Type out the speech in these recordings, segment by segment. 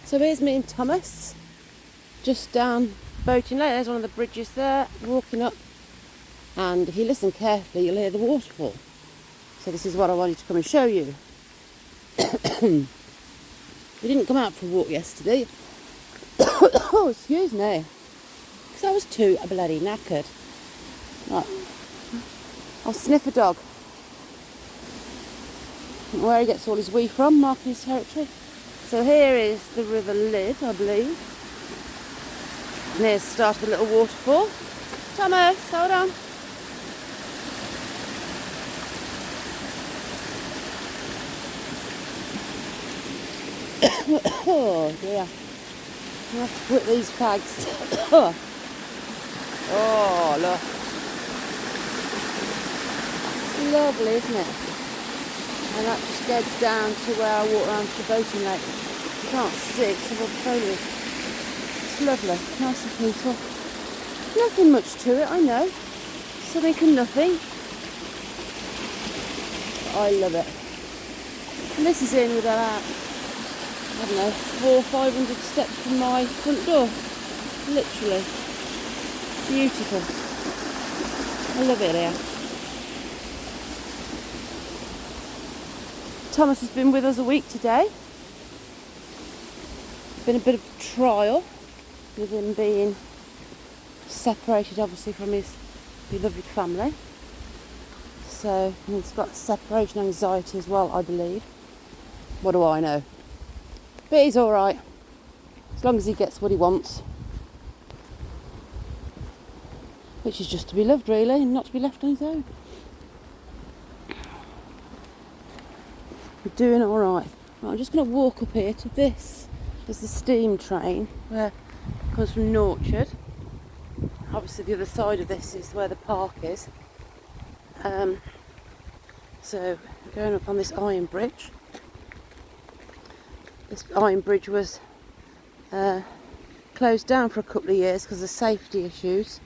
So here's me and Thomas, just down Boating Lake. There's one of the bridges there, walking up. And if you listen carefully, you'll hear the waterfall. So this is what I wanted to come and show you. We didn't come out for a walk yesterday. Oh, excuse me. Because I was too bloody knackered. Right. I'll sniff a dog. Where he gets all his wee from, marking his territory. So here is the River Lid, I believe. And here's the start of the little waterfall. Thomas, hold on. Oh dear. I have to put these fags. Oh, look. Lovely, isn't it? And that just goes down to where I walk around to the Boating Lake. You can't see it because of all the foliage. It's lovely, nice and peaceful. Nothing much to it, I know. Something and nothing. But I love it. And this is in with about, I don't know, 400 or 500 steps from my front door. Literally. Beautiful. I love it here. Thomas has been with us a week today. It's been a bit of a trial with him being separated obviously from his beloved family. So he's got separation anxiety as well, I believe. What do I know? But he's alright. As long as he gets what he wants. Which is just to be loved really, and not to be left on his own. We're doing alright. Right, I'm just going to walk up here to this. There's the steam train where it comes from Norchard. Obviously the other side of this is where the park is. So we're going up on this iron bridge. This iron bridge was closed down for a couple of years because of safety issues.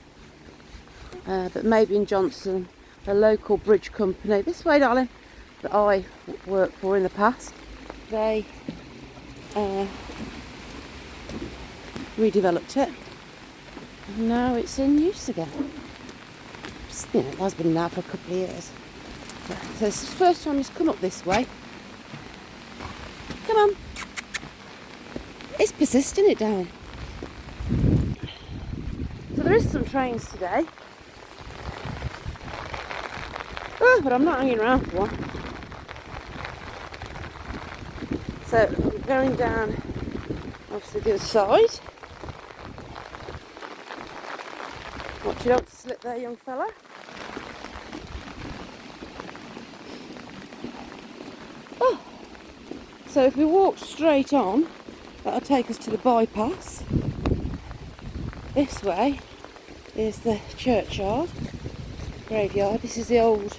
But Maybe and Johnson, a local bridge company, this way darling, that I worked for in the past, they redeveloped it. And now it's in use again. You know, it has been now for a couple of years. So it's the first time he's come up this way. Come on. It's persisting it down. So there is some trains today. Oh, but I'm not hanging around for one. So I'm going down obviously the other side. Watch you don't slip there, young fella. Oh. So if we walk straight on, that'll take us to the bypass. This way is the churchyard, graveyard. This is the old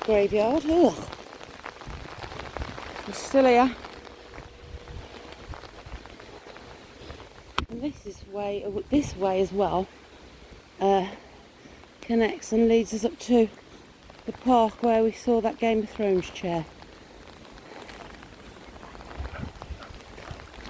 graveyard. Ugh. It's still here. And this way as well connects and leads us up to the park where we saw that Game of Thrones chair.